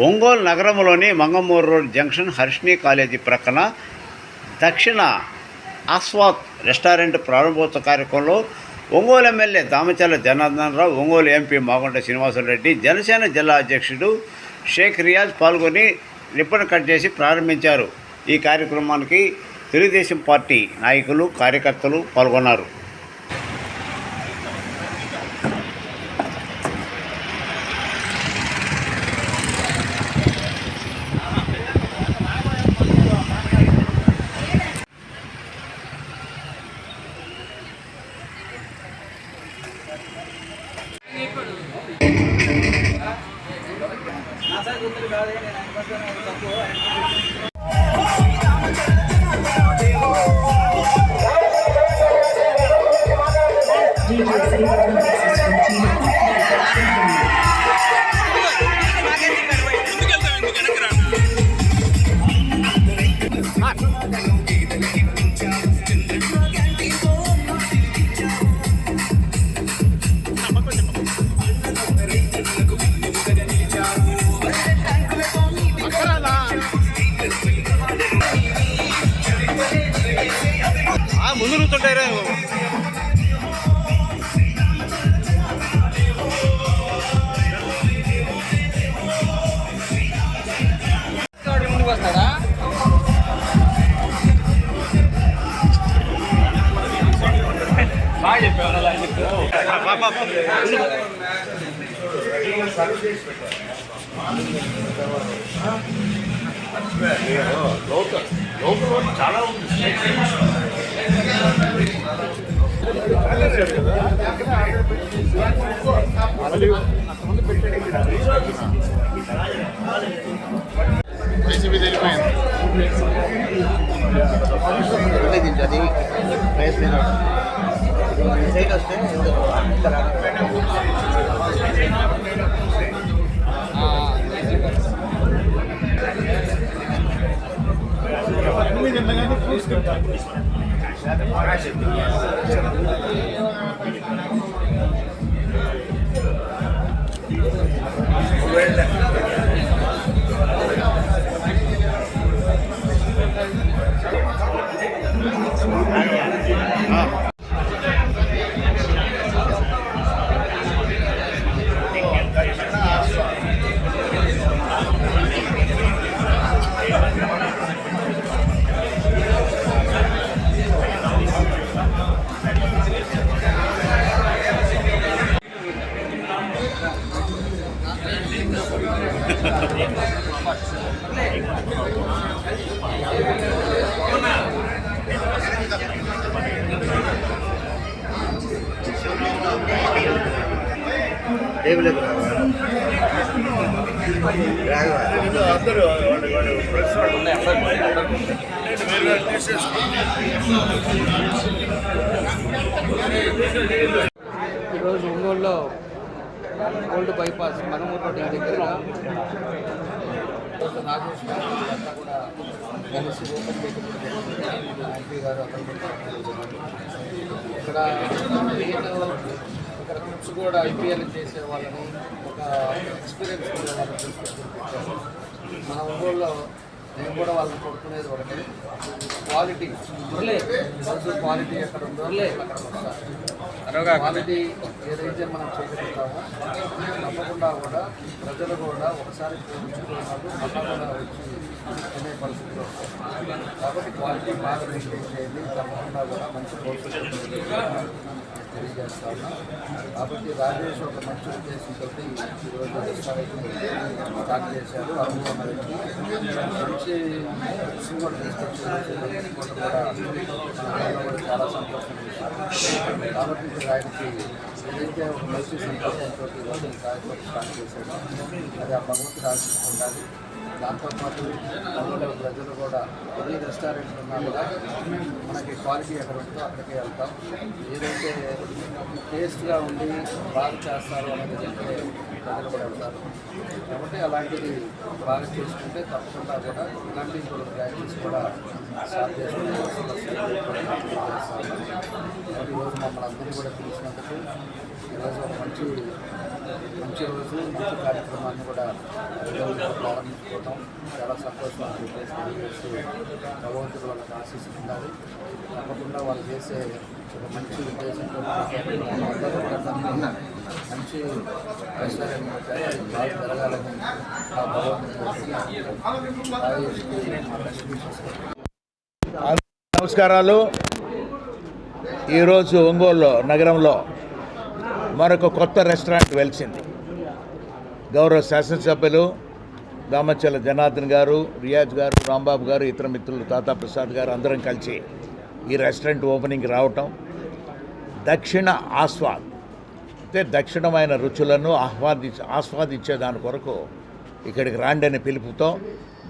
ఒంగోలు నగరంలోని Mangamuru road junction Harshini college ప్రక్కన దక్షిణ ఆస్వాద్ రెస్టారెంట్ ప్రారంభోత్సవ కార్యక్రమంలో ఒంగోలు ఎమ్మెల్యే దామచర్ల జనార్దన్ రావు, ఒంగోలు ఎంపీ మాగుంట శ్రీనివాసరెడ్డి, జనసేన జిల్లా అధ్యక్షుడు షేక్ రియాజ్ పాల్గొని రిబ్బన్ కట్ చేసి ప్రారంభించారు. ఈ కార్యక్రమానికి తెలుగుదేశం పార్టీ నాయకులు, కార్యకర్తలు పాల్గొన్నారు. ముందు నుంచుంటారా ముందుకు వస్తాడా? బాగా చెప్పారు. లోకల్ చాలా ఉంది. వైసీపీ తెలిపోయింది. అది ప్రయత్నం సైడ్ వస్తే ఈరోజు ఒంగోలులో ఓల్డ్ బైపాస్ మంగమూరు రోడ్ దగ్గరగా నాగేష్ గారు అంతా కూడా కలిసి ఓపెన్ ఎంపీ గారు అక్కడ ఇక్కడ క్లిప్స్ కూడా ఐపీఎల్ చేసే వాళ్ళని, ఒక ఎక్స్పీరియన్స్ ఉండే వాళ్ళని తీసుకొచ్చారు. మన ఒంగోలులో నేను కూడా వాళ్ళని కొడుకునేది ఒకటే, క్వాలిటీ క్వాలిటీ ఎక్కడ ఉందో అక్కడ వస్తారు. క్వాలిటీ ఏదైతే మనం చేయగలుగుతామో తప్పకుండా కూడా ప్రజలు కూడా ఒకసారి పోల్చుకున్నప్పుడు తప్పకుండా వచ్చి తినే పరిస్థితిలో వస్తారు. కాబట్టి క్వాలిటీ బాగా మెయింటైన్ చేయండి. తప్పకుండా కూడా మంచి పోల్చుకుంటుంది తెలియజేస్తా ఉన్నాం. కాబట్టి రాజేష్ ఒక మంచి ఉద్దేశంతో ఈరోజు రెస్టారెంట్ని స్టార్ట్ చేశారు. అనుభవం మంచి కూడా తీసుకొచ్చి కూడా చాలా సంతోషం విషయం. కాబట్టి ఇప్పుడు ఆయనకి ఏదైతే ఒక మంచి సంతోషంతో ఈరోజు ఈ కార్యక్రమం స్టార్ట్ చేశాడో అది ఆ భగవంతుడు ఆశిస్తుండాలి. దాంతోపాటు ఒంగోలు ప్రజలు కూడా ఏ రెస్టారెంట్లు ఉన్నా కూడా మనకి క్వాలిటీ ఎక్కడ ఉంటుందో అక్కడికే వెళ్తాం. ఏదైతే టేస్ట్గా ఉండి బాగా చేస్తారు అనేది అంటే ప్రజలు కూడా వెళ్తారు. కాబట్టి అలాంటిది బాగా చేసుకుంటే తప్పకుండా కూడా ఇలాంటి ప్రాక్టీస్ కూడా స్టార్ట్ చేసుకునే ఈరోజు మమ్మల్ని అందరినీ కూడా పిలిచినందుకు ఈరోజు ఒక మంచి మంచి రోజు మంచి కార్యక్రమాన్ని కూడా ఈరోజు ప్రారంభించుకోవడం చాలా సంతోషంగా తెలియజేస్తూ భగవంతుడు వాళ్ళకి ఆశీస్సులు ఉండాలి. తప్పకుండా వాళ్ళు చేసే ఒక మంచి ఉద్దేశంతో అందరూ కూడా దాన్ని మంచి రెస్టారెంట్ బాగా జరగాలని ఆ భగవంతుడు. నమస్కారాలు. ఈరోజు ఒంగోలు నగరంలో మరొక కొత్త రెస్టారెంట్ వెలిసింది. గౌరవ శాసనసభ్యులు దామచల జనార్దన్ గారు, రియాజ్ గారు, రాంబాబు గారు, ఇతర మిత్రులు తాతా ప్రసాద్ గారు అందరం కలిసి ఈ రెస్టారెంట్ ఓపెనింగ్కి రావటం, దక్షిణ ఆస్వాద్ అంటే దక్షిణమైన రుచులను ఆస్వాదించే దాని కొరకు ఇక్కడికి రాండి అనే పిలుపుతో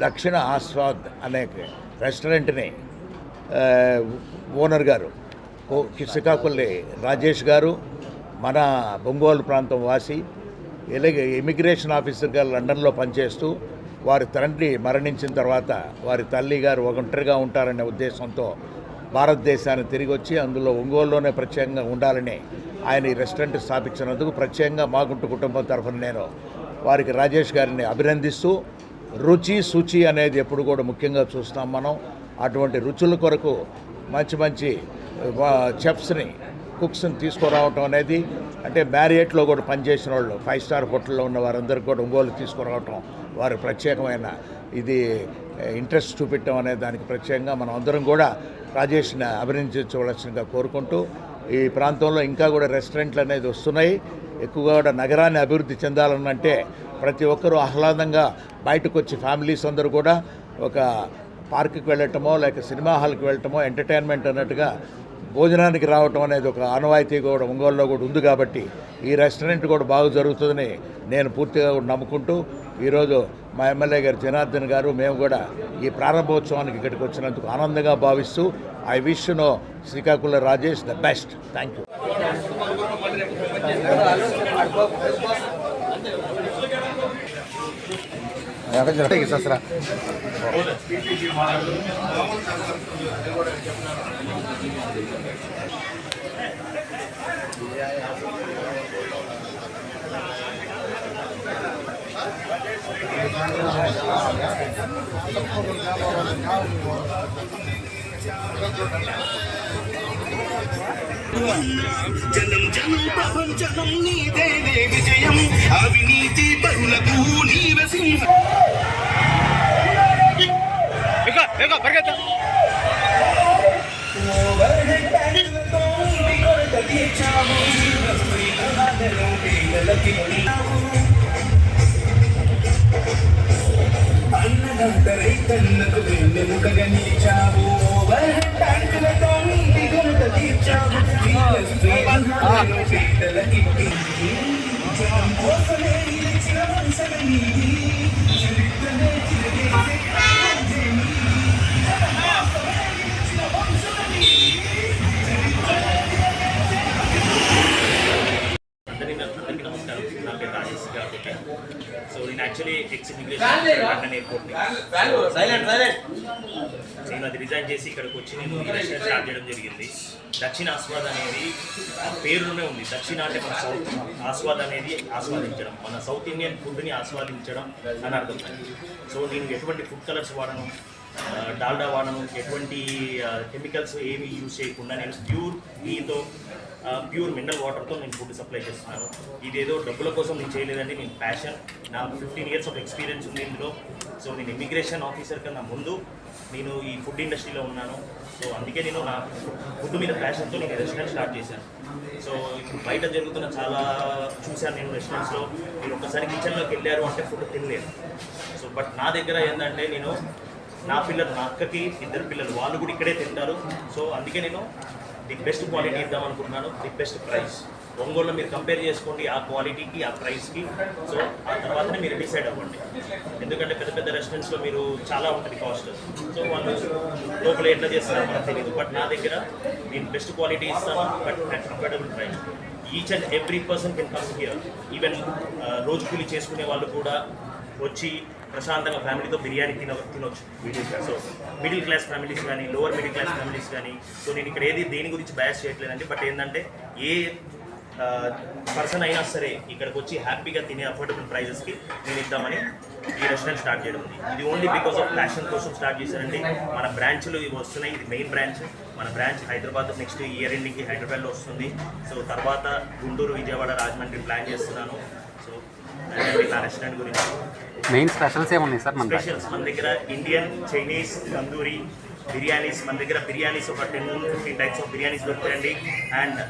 దక్షిణ ఆస్వాద్ అనే రెస్టారెంట్ని ఓనర్ గారు శ్రీకాకుళం రాజేష్ గారు, మన ఒంగోలు ప్రాంతం వాసి, ఇలాగే ఇమిగ్రేషన్ ఆఫీసర్గా లండన్లో పనిచేస్తూ వారి తండ్రి మరణించిన తర్వాత వారి తల్లి గారు ఒంటరిగా ఉంటారనే ఉద్దేశంతో భారతదేశాన్ని తిరిగి వచ్చి అందులో ఒంగోలులోనే ప్రత్యేకంగా ఉండాలని ఆయన ఈ రెస్టారెంట్ స్థాపించినందుకు ప్రత్యేకంగా మాగుంటు కుటుంబం తరఫున నేను వారికి రాజేష్ గారిని అభినందిస్తూ, రుచి శుచి అనేది ఎప్పుడు కూడా ముఖ్యంగా చూస్తాం మనం. అటువంటి రుచుల కొరకు మంచి మంచి చెఫ్స్ని, కుక్స్ని తీసుకురావటం అనేది, అంటే మ్యారియట్లో కూడా పనిచేసిన వాళ్ళు 5 స్టార్ హోటల్లో ఉన్న వారందరికీ కూడా ఒంగోలు తీసుకురావటం వారి ప్రత్యేకమైన ఇది ఇంట్రెస్ట్ చూపెట్టడం అనే దానికి ప్రత్యేకంగా మనం అందరం కూడా రాజేష్ని అభినందించవలసిందిగా కోరుకుంటూ, ఈ ప్రాంతంలో ఇంకా కూడా రెస్టారెంట్లు అనేది వస్తున్నాయి. ఎక్కువగా కూడా నగరాన్ని అభివృద్ధి చెందాలనంటే ప్రతి ఒక్కరూ ఆహ్లాదంగా బయటకు వచ్చి ఫ్యామిలీస్ అందరూ కూడా ఒక పార్కుకి వెళ్ళటమో లేక సినిమా హాల్కి వెళ్ళటమో ఎంటర్టైన్మెంట్ అన్నట్టుగా భోజనానికి రావటం అనేది ఒక ఆనవాయితీ కూడా ఒంగోలులో కూడా ఉంది. కాబట్టి ఈ రెస్టారెంట్ కూడా బాగా జరుగుతుందని నేను పూర్తిగా కూడా నమ్ముకుంటూ, ఈరోజు మా ఎమ్మెల్యే గారు జనార్దన్ గారు మేము కూడా ఈ ప్రారంభోత్సవానికి ఇక్కడికి వచ్చినందుకు ఆనందంగా భావిస్తూ I wish no Srikakulam Rajesh the best. Thank you. జనం జనం ప్రపంచనం నీదేనే విజయం, అవినీతి పరులకు నీవే సింహం. అన్నదంత రైతన్నకు వెన్నెముకగా నిలిచావు, ఓవర్ హెడ్ ట్యాంకులతో నీటి గొంత తీర్చావు, పేదలకి జనం కోసమే నిలిచిన వంశమే నీది, చరిత్రనే చిరగేసే అందరికీ నమస్కారం. నా పేరు రాజేష్ గారు. సో నేను actually X immigration London airport నేను అది రిజైన్ చేసి ఇక్కడికి వచ్చి నేను ఈ రెస్టారెంట్ స్టార్ట్ చేయడం జరిగింది. దక్షిణ ఆస్వాద్ అనేది ఆ పేరులోనే ఉంది. దక్షిణ అంటే మన సౌత్, ఆస్వాద్ అనేది ఆస్వాదించడం, మన సౌత్ ఇండియన్ ఫుడ్ని ఆస్వాదించడం అని అర్థం. సో నేను ఎటువంటి ఫుడ్ కలర్స్ వాడను, డాల్డా వాడను, ఎటువంటి కెమికల్స్ ఏమి యూజ్ చేయకుండా నేను ప్యూర్ ఘీతో, ప్యూర్ మినరల్ వాటర్తో నేను ఫుడ్ సప్లై చేస్తున్నాను. ఇదేదో డబ్బుల కోసం నేను చేయలేదండి. నేను ప్యాషన్, నా 15 years ఆఫ్ ఎక్స్పీరియన్స్ ఉంది ఇందులో. సో నేను ఇమిగ్రేషన్ ఆఫీసర్ కన్నా ముందు నేను ఈ ఫుడ్ ఇండస్ట్రీలో ఉన్నాను. సో అందుకే నేను నా ఫుడ్ మీద ప్యాషన్తో నేను రెస్టారెంట్ స్టార్ట్ చేశాను. సో ఇప్పుడు బయట జరుగుతున్న చాలా చూశాను నేను రెస్టారెంట్స్లో. మీరు ఒక్కసారి కిచెన్లోకి వెళ్ళారు అంటే ఫుడ్ తినలేరు. సో బట్ నా దగ్గర ఏంటంటే నేను నా పిల్లలు, నా అక్కకి 2 పిల్లలు, వాళ్ళు కూడా ఇక్కడే తింటారు. సో అందుకే నేను ది బెస్ట్ క్వాలిటీ ఇద్దాం అనుకుంటున్నాను, ది బెస్ట్ ప్రైస్. ఒంగోలులో మీరు కంపేర్ చేసుకోండి ఆ క్వాలిటీకి, ఆ ప్రైస్కి. సో ఆ తర్వాతనే మీరు డిసైడ్ అవ్వండి. ఎందుకంటే పెద్ద పెద్ద రెస్టారెంట్స్లో మీరు చాలా ఉంటుంది కాస్ట్. సో వాళ్ళు లోపల ఎట్లా చేస్తారో మనకు తెలియదు. బట్ నా దగ్గర నేను బెస్ట్ క్వాలిటీ ఇస్తాను, but at comfortable price. Each and every person can come here. Even రోజు కూలి చేసుకునే వాళ్ళు కూడా వచ్చి ప్రశాంతంగా ఫ్యామిలీతో బిర్యానీ తినొచ్చు. సో మిడిల్ క్లాస్ ఫ్యామిలీస్ కానీ, లోవర్ మిడిల్ క్లాస్ ఫ్యామిలీస్ కానీ. సో నేను ఇక్కడ దేని గురించి బయాస్ చేయట్లేదండి. బట్ ఏంటంటే ఏ పర్సన్ అయినా సరే ఇక్కడికి వచ్చి హ్యాపీగా తినే అఫోర్డబుల్ ప్రైజెస్కి నేను ఇద్దామని ఈ రెస్టారెంట్ స్టార్ట్ చేయడం ఉంది. ఇది ఓన్లీ బికాస్ ఆఫ్ ప్యాషన్ కోసం స్టార్ట్ చేశానండి. మన బ్రాంచ్లు ఇవి వస్తున్నాయి. ఇది మెయిన్ బ్రాంచ్. మన బ్రాంచ్ హైదరాబాద్ నెక్స్ట్ ఇయర్ ఎండింగ్కి హైదరాబాద్లో వస్తుంది. సో తర్వాత గుంటూరు, విజయవాడ, రాజమండ్రి ప్లాన్ చేస్తున్నాను. సో అదే నా రెస్టారెంట్ గురించి. మెయిన్ స్పెషల్స్ ఏమున్నాయి సార్ మన దగ్గర? స్పెషల్స్ మన దగ్గర ఇండియన్, చైనీస్, తందూరి, బిర్యానీస్. మన దగ్గర బిర్యానీస్ ఒక 10-15 టైప్స్ ఆఫ్ బిర్యానీస్ దొరుకుతాయండి. అండ్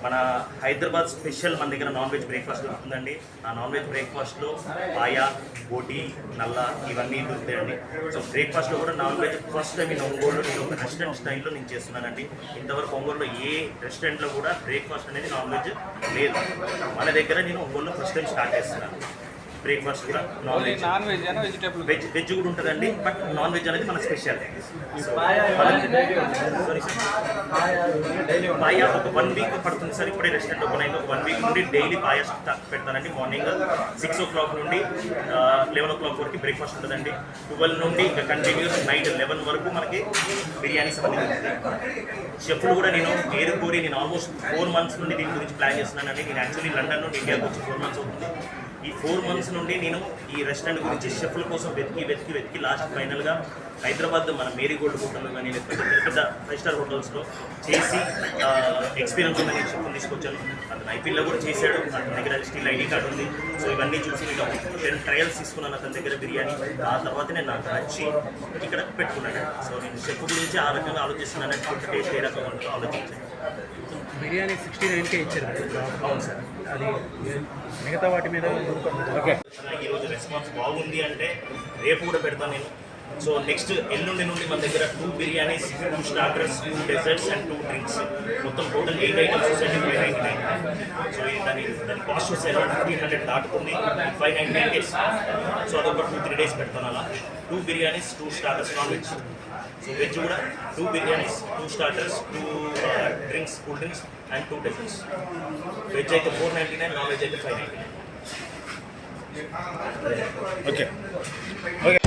మన హైదరాబాద్ స్పెషల్ మన దగ్గర నాన్ వెజ్ బ్రేక్ఫాస్ట్ దొరుకుతుందండి. ఆ నాన్ వెజ్ బ్రేక్ఫాస్ట్లో పాయా, బోటి, నల్ల ఇవన్నీ దొరుకుతాయండి. సో బ్రేక్ఫాస్ట్లో కూడా నాన్ వెజ్ ఫస్ట్ టైం నేను ఒంగోలులో నేను ఒక రెస్టారెంట్ స్టైల్లో నేను చేస్తున్నానండి. ఇంతవరకు ఒంగోలులో ఏ రెస్టారెంట్లో కూడా బ్రేక్ఫాస్ట్ అనేది నాన్ వెజ్ లేదు. మన దగ్గర నేను ఒంగోలులో ఫస్ట్ టైం స్టార్ట్ చేస్తున్నాను. బ్రేక్ఫాస్ట్ కూడా నాన్ వెజ్, వెజ్ కూడా ఉంటుందండి. బట్ నాన్ వెజ్ అనేది మన స్పెషల్. పాయా ఒక 1 వీక్ పడుతుంది సార్. ఇప్పుడే రెస్టారెంట్ ఓపెన్ అయింది. ఒక 1 వీక్ నుండి డైలీ పాయా పెడతానండి. మార్నింగ్ 6 o'clock నుండి 11 o'clock వరకు బ్రేక్ఫాస్ట్ ఉంటుందండి. 12 నుండి ఇంకా కంటిన్యూస్ నైట్ 11 వరకు మనకి బిర్యానీస్ అనేది ఉంటుంది. షెఫ్లు కూడా నేను కోరి నేను ఆల్మోస్ట్ 4 months నుండి దీని గురించి ప్లాన్ చేస్తున్నానండి. నేను యాక్చువల్లీ లండన్ నుండి ఇండియాకి వచ్చి 4 months అవుతుంది. ఈ 4 months నుండి నేను ఈ రెస్టారెంట్ గురించి షెఫ్ల కోసం వెతికి లాస్ట్ ఫైనల్గా హైదరాబాద్ మన మేరీగోల్డ్ హోటల్ కానీ లేకపోతే పెద్ద 5-star హోటల్స్లో చేసి ఎక్స్పీరియన్స్ ఉన్న నేను షెఫ్ని తీసుకొచ్చాను. అతను ఐపీఎల్లో కూడా చేశాడు. అతని దగ్గర స్టిల్ ఐడి కార్డు ఉంది. సో ఇవన్నీ చూసి నేను 10 ట్రయల్స్ తీసుకున్నాను అతని దగ్గర బిర్యానీ. ఆ తర్వాత నేను నాకు నచ్చి ఇక్కడ పెట్టుకున్నాను. సో నేను షెఫ్ గురించి ఆ రకంగా ఆలోచిస్తున్నాను. ఫుడ్ టేస్ట్ ఏ రకంగా ఉంటుందో ఆలోచించాను. బిర్యానీ 69K ఇచ్చారు. అవును సార్. అది మిగతా వాటి మీద ఓకే. ఈరోజు రెస్పాన్స్ బాగుంది అంటే రేపు కూడా పెడతాను నేను. సో నెక్స్ట్ ఎల్లుండి నుండి మన దగ్గర 2 biryanis, 2 starters, 2 desserts and 2 drinks, మొత్తం టోటల్ 8 ఐటమ్స్ వచ్చేసి 599. సో దాని కాస్ట్ వచ్చే 1500 దాటుతుంది. 599 డేస్. సో అదొక 2-3 days పెడతాను అలా. 2 biryanis, 2 starters non veg. So veg కూడా 2 biryanis, 2 starters, 2 drinks, cool drinks and 2 desserts. Veg అయితే 499, నాన్ వెజ్ అయితే 599. Okay okay.